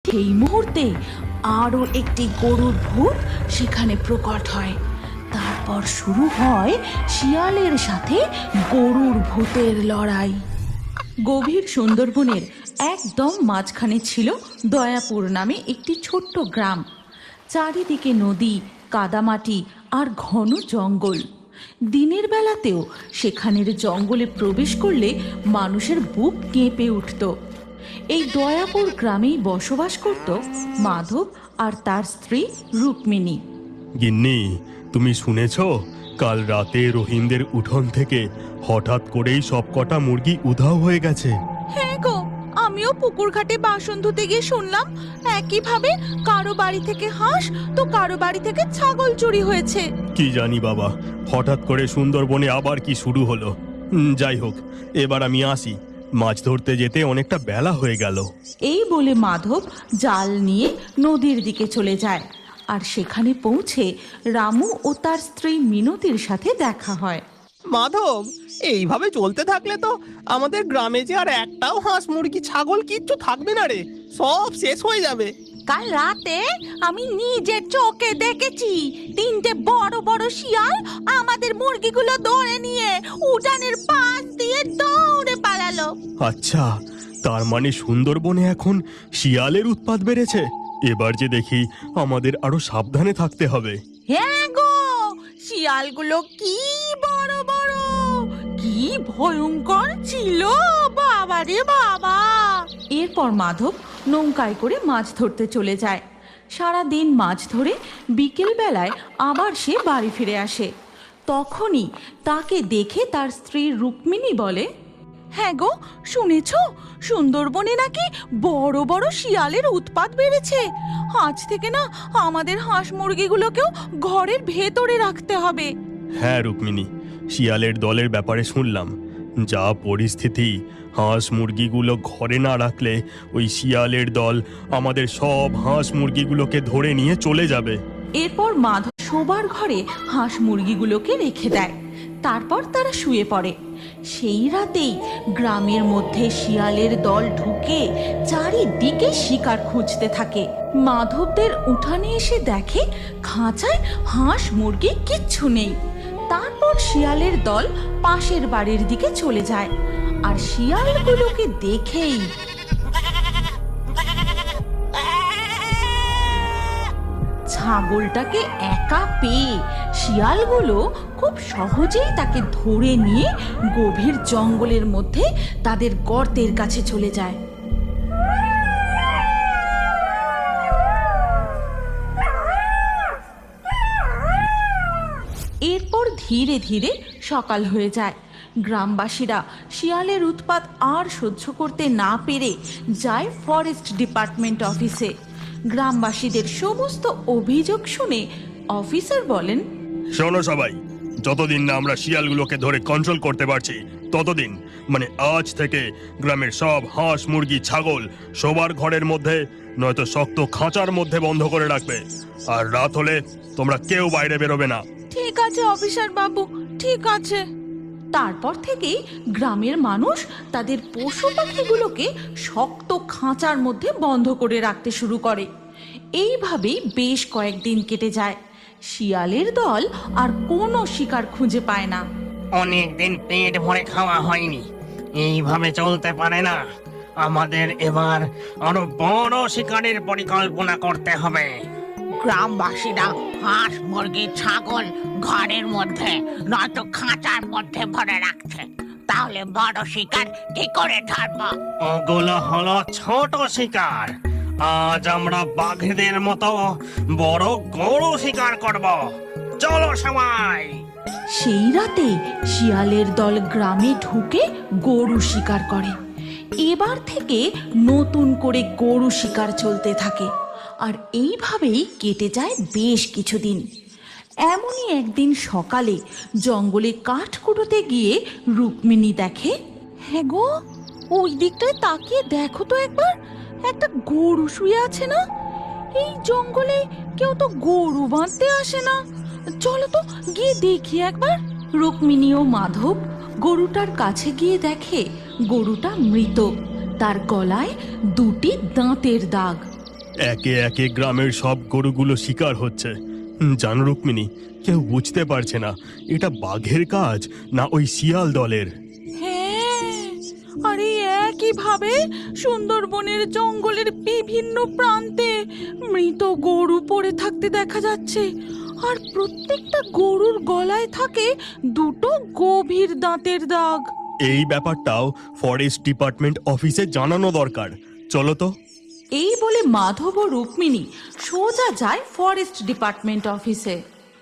সেই মুহূর্তে আরো একটি গরুর ভূত সেখানে প্রকট হয়। তারপর শুরু হয় শিয়ালের সাথে গরুর ভূতের লড়াই। গভীর সুন্দরবনের একদম মাঝখানে ছিল দয়াপুর নামে একটি ছোট্ট গ্রাম। চারিদিকে নদী, কাদামাটি আর ঘন জঙ্গল। দিনের বেলাতেও সেখানের জঙ্গলে প্রবেশ করলে মানুষের বুক কেঁপে উঠত। এই দয়াপুর গ্রামেই বসবাস করত মাধব আর তার স্ত্রী রুক্মিণী। গিন্নি, তুমি শুনেছ কাল রাতে রহিমদের উঠোন থেকে হঠাৎ করেই সবকটা মুরগি উধাও হয়ে গেছে। হ্যাঁ গো, আমিও পুকুর ঘাটে বাসন ধুতে গিয়ে শুনলাম একইভাবে কারো বাড়ি থেকে হাঁস তো কারো বাড়ি থেকে ছাগল চুরি হয়েছে। কি জানি বাবা, হঠাৎ করে সুন্দরবনে আবার কি শুরু হলো। যাই হোক, এবার আমি আসি, মাছ ধরতে যেতে অনেকটা বেলা হয়ে গেল। এই বলে মাধব জাল নিয়ে নদীর দিকে চলে যায়। আর সেখানে পৌঁছে রামু ও তার স্ত্রী মিনতির সাথে দেখা হয়। মাধব, এইভাবে চলতে থাকলে তো আমাদের গ্রামে যে আর একটাও হাঁস মুরগি ছাগল কিচ্ছু থাকবে না রে, সব শেষ হয়ে যাবে। কাল রাতে আমি নিজের চোখে দেখেছি তিনটে বড় বড় শিয়াল আমাদের মুরগিগুলো ধরে নিয়ে উঠানের পাশ দিয়ে দৌড়ে পালালো। আচ্ছা, তার মানে সুন্দরবনে এখন শিয়ালের উৎপাত বেড়েছে। এবার যে দেখি আমাদের আরো সাবধানে থাকতে হবে। হ্যাঁ গো, শিয়ালগুলো কি বড় বড়, কি ভয়ঙ্কর ছিল, বাবা রে বাবা। এরপর মাধব নৌকায় করে মাছ ধরতে চলে যায়। সারা দিন মাছ ধরে বিকেল বেলায় আবার সে বাড়ি ফিরে আসে। তখনই তাকে দেখে তার স্ত্রী রুক্মিণী বলে, হ্যাঁ গো, শুনেছ সুন্দরবনে নাকি বড় বড় শিয়ালের উৎপাত বেড়েছে। আজ থেকে না আমাদের হাঁস মুরগিগুলোকেও ঘরের ভেতরে রাখতে হবে। হ্যাঁ রুক্মিণী, শিয়ালের দলের ব্যাপারে শুনলাম। যা পরিস্থিতি, হাঁস মুরগিগুলো ঘরে না রাখলে ওই শিয়ালের দল আমাদের সব হাঁস মুরগিগুলোকে ধরে নিয়ে চলে যাবে। এরপর মাধব শোবার ঘরে হাঁস মুরগিগুলোকে রেখে দেয়। তারপর তারা শুয়ে পড়ে। সেই রাতেই গ্রামের মধ্যে শিয়ালের দল ঢুকে চারিদিকে শিকার খুঁজতে থাকে। মাধবদের উঠানে এসে দেখে খাঁচায় হাঁস মুরগি কিচ্ছু নেই। তারপর শিয়ালের দল পাশের বাড়ির দিকে চলে যায়। আর শিয়ালগুলোকে দেখেই ছাগলটাকে একা পেয়ে শিয়ালগুলো খুব সহজেই তাকে ধরে নিয়ে গভীর জঙ্গলের মধ্যে তাদের গর্তের কাছে চলে যায়। এরপর ধীরে ধীরে সকাল হয়ে যায়। গ্রামবাসীরা শিয়ালের উৎপাত আর সহ্য করতে না পেরে যায় ফরেস্ট ডিপার্টমেন্ট অফিসে। গ্রামবাসীদের সমস্ত অভিযোগ শুনে অফিসার বলেন, শোনো সবাই, যতদিন না আমরা শিয়ালগুলোকে ধরে কন্ট্রোল করতে পারছি ততদিন, মানে আজ থেকে গ্রামের সব হাঁস মুরগি ছাগল শোবার ঘরের মধ্যে নয়তো শক্ত খাঁচার মধ্যে বন্ধ করে রাখবে। আর রাত হলে তোমরা কেউ বাইরে বেরোবে না। ঠিক আছে অফিসার বাবু, ঠিক আছে। তারপর থেকেই গ্রামের মানুষ তাদের পশু পাখিগুলোকে শক্ত খাঁচার মধ্যে বন্ধ করে রাখতে শুরু করে। এইভাবেই বেশ কয়েকদিন কেটে যায়। শিয়ালের দল আর কোনো শিকার খুঁজে পায় না। অনেকদিন পেট ভরে খাওয়া হয়নি, এইভাবে চলতে পারে না। আমাদের এবার আরো বড় শিকারের পরিকল্পনা করতে হবে। গ্রামবাসীরা হাঁস মুরগি ছাগল ঘরের মধ্যে নয়তো খাঁচার মধ্যে ভরে রাখছে, তাহলে বড় শিকার কি করে ধরবো? ওগুলো হলো ছোট শিকার। আজ আমরা বাঘেদের মতো বড় গরু শিকার করব। চলো সবাই। সেই রাতে শিয়ালের দল গ্রামে ঢুকে গরু শিকার করে। এবার থেকে নতুন করে গরু শিকার চলতে থাকে। আর এইভাবেই কেটে যায় বেশ কিছুদিন। এমনই একদিন সকালে জঙ্গলে কাঠ কুড়োতে গিয়ে রুক্মিণী দেখে, হ্যাঁ গো, ওই দিকটায় তাকিয়ে দেখো তো একবার, একটা গরু শুয়ে আছে না? এই জঙ্গলে কেউ তো গরু বাঁধতে আসে না। চলো তো গিয়ে দেখি একবার। রুক্মিণী ও মাধব গরুটার কাছে গিয়ে দেখে গরুটা মৃত। তার গলায় দুটি দাঁতের দাগ। একে একে গ্রামের সব গরুগুলো শিকার হচ্ছে। জানো রুক্মিণী, কেউ বুঝতে পারছে না এটা বাঘের কাজ না ওই শিয়াল দলের। হ্যাঁ, আর এই একইভাবে সুন্দরবনের জঙ্গলের বিভিন্ন প্রান্তে মৃত গরু পড়ে থাকতে দেখা যাচ্ছে। আর প্রত্যেকটা গরুর গলায় থাকে দুটো গভীর দাঁতের দাগ। এই ব্যাপারটাও ফরেস্ট ডিপার্টমেন্ট অফিসে জানানো দরকার। চলো তো। এই বলে মাধব ও রুক্মিণী সোজা যায় ফরেস্ট ডিপার্টমেন্ট অফিসে।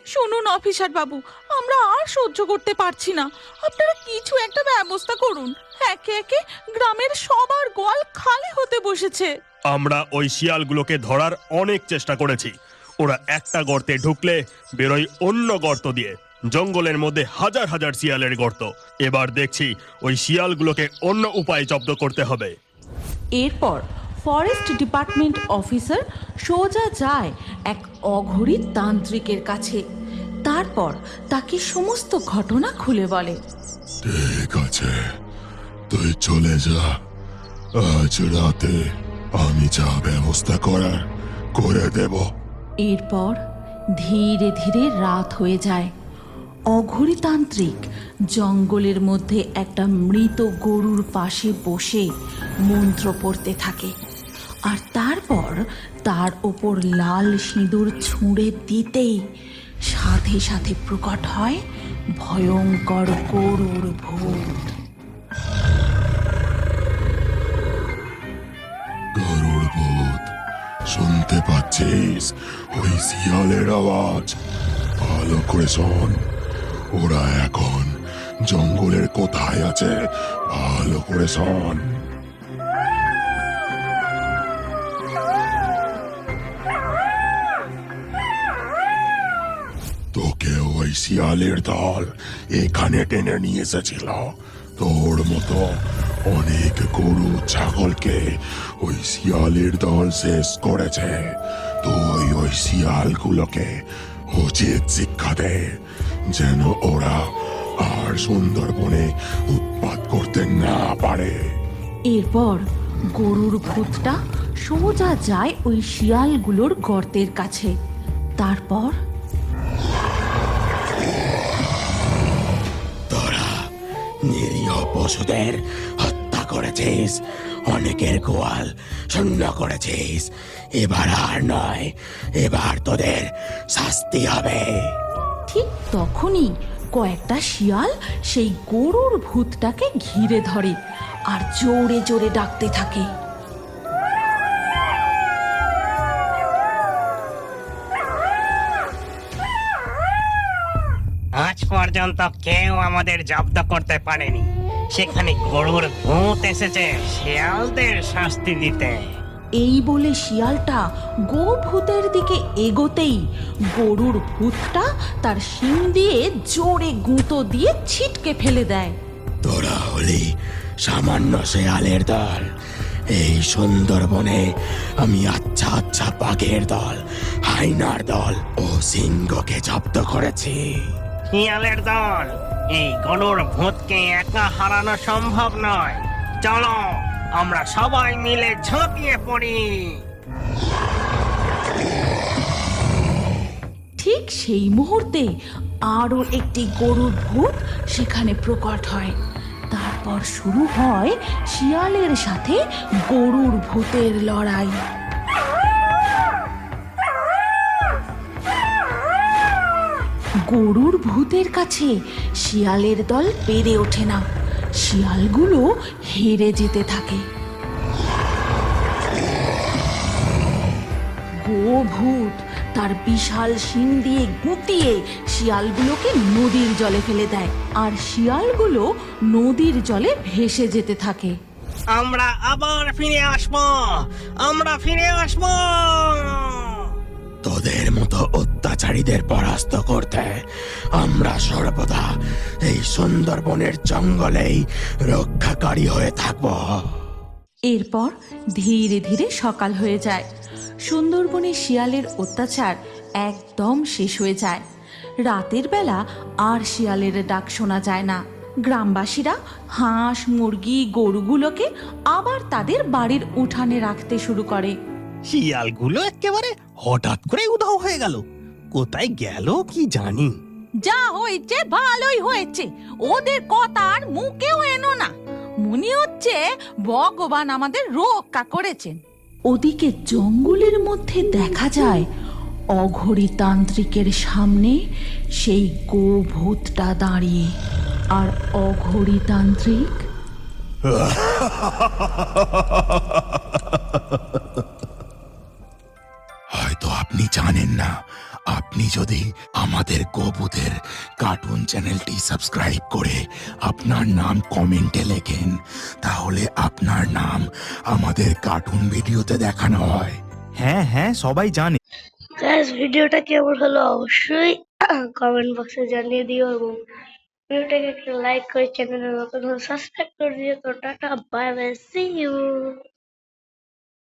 শুনুন অফিসার বাবু, আমরা আর সহ্য করতে পারছি না, আপনারা কিছু একটা ব্যবস্থা করুন। একে একে গ্রামের সবার গোয়াল খালি হতে বসেছে। আমরা ওই শিয়ালগুলোকে ধরার অনেক চেষ্টা করেছি। ওরা একটা গর্তে ঢুকলে বেরোয় অন্য গর্ত দিয়ে। জঙ্গলের মধ্যে হাজার হাজার শিয়ালের গর্ত। এবার দেখছি ওই শিয়ালগুলোকে অন্য উপায়ে জব্দ করতে হবে। এরপর ফরেস্ট ডিপার্টমেন্ট অফিসার সোজা যায় এক অঘরী তান্ত্রিকের কাছে। তারপর তাকে সমস্ত ঘটনা খুলে বলে। ঠিক আছে, তুই চলে যা। আজ রাতে আমি যা ব্যবস্থা করার করে দেব। এরপর ধীরে ধীরে রাত হয়ে যায়। অঘরীতান্ত্রিক জঙ্গলের মধ্যে একটা মৃত গরুর পাশে বসে মন্ত্র পড়তে থাকে। আর তারপর তার ওপর লাল সিঁদুর ছুঁড়ে দিতেই সাথে সাথে প্রকট হয় ভয়ঙ্কর গরুর ভূত। গরুর ভূত, শুনতে পাচ্ছিস ওই শিয়ালের আওয়াজ? ভালো করে শোন, ওরা এখন জঙ্গলের কোথায় আছে ভালো করে শোন। তোকে ওই শিয়ালের দল এখানে টেনে নিয়ে এসেছিল। তোর মতো অনেক গরু ছাগলকে ওই শিয়ালের দল শেষ করেছে। তুই ওই শিয়ালগুলোকে উচিত শিক্ষা দে, যেন ওরা আর সুন্দরবনে উৎপাত করতে না পারে। এরপর গরুর ভূতটা সোজা যায় ওই শিয়ালগুলোর গর্তের কাছে। তারপর তোরা নিরীহ পশুদের হত্যা করেছিস, অনেকের গোয়াল শূন্য করেছিস। এবার আর নয়, এবার তোদের শাস্তি হবে। ঠিক তখনই কয়েকটা শিয়াল সেই গরুর ভূতটাকে ঘিরে ধরে আর জোরে জোরে ডাকতে থাকে। আজ পর্যন্ত কেউ আমাদের জব্দ করতে পারেনি, সেখানে গরুর ভূত এসেছে শিয়ালদের শাস্তি দিতে। এই বলে শিয়ালটা গো ভূতের দিকে এগোতেই গরুর ভূতটা তার শিং দিয়ে জোরে গুঁতো দিয়ে ছিটকে ফেলে দেয়। তোরা হলি সামান্য শেয়ালের দল। এই সুন্দরবনে আমি আচ্ছা আচ্ছা বাঘের দল, হাইনার দল ও সিংহকে জব্দ করেছি। শিয়ালের দল, এই গরুর ভূতকে একা হারানো সম্ভব নয়। চলো আমরা সবাই মিলে ঝাঁপিয়ে পড়ি। ঠিক সেই মুহূর্তে আরো একটি গরুর ভূত সেখানে প্রকট হয়। তারপর শুরু হয় শিয়ালের সাথে গরুর ভূতের লড়াই। গরুর ভূতের কাছে শিয়ালের দল পেরে ওঠে না। শিয়ালগুলো হেরে যেতে থাকে। গো ভূত তার বিশাল শিং দিয়ে গুঁতিয়ে শিয়ালগুলোকে নদীর জলে ফেলে দেয়, আর শিয়ালগুলো নদীর জলে ভেসে যেতে থাকে। আমরা আবার ফিরে আসবো, আমরা ফিরে আসবো। তোদের মতো অত্যাচারীদের পরাস্ত করতে আমরা সর্বদা এই সুন্দরবনের জঙ্গলেই রক্ষাকারী হয়ে থাকব। এরপর ধীরে ধীরে সকাল হয়ে যায়। সুন্দরবনে শিয়ালের অত্যাচার একদম শেষ হয়ে যায়। রাতের বেলা আর শিয়ালের ডাক শোনা যায় না। গ্রামবাসীরা হাঁস মুরগি গরুগুলোকে আবার তাদের বাড়ির উঠানে রাখতে শুরু করে। শিয়ালগুলো একেবারে হঠাৎ করে উধাও হয়ে গেল। কোথায় গেল কি জানি। যা হয়েছে ভালোই হয়েছে, ওদের কথা আর মুখেও এনো না। মনে হচ্ছে ভগবান আমাদের রক্ষা করেছেন। ওদিকে জঙ্গলের মধ্যে দেখা যায় অঘরী তান্ত্রিকের সামনে সেই গোভূতটা দাঁড়িয়ে। আর অঘরী তান্ত্রিক হয়তো আপনি জানেন না, আপনি যদি আমাদের গোভূতের কার্টুন চ্যানেলটি সাবস্ক্রাইব করে আপনার নাম কমেন্টে লেখেন, তাহলে আপনার নাম আমাদের কার্টুন ভিডিওতে দেখানো হয়। হ্যাঁ হ্যাঁ, সবাই জানে। গাইস, ভিডিওটা কেমন হলো অবশ্যই কমেন্ট বক্সে জানিয়ে দিও এবং ভিডিওটাকে একটা লাইক করে চ্যানেলের নতুন সাবস্ক্রাইব করে দিও। তো tata, bye bye, see you.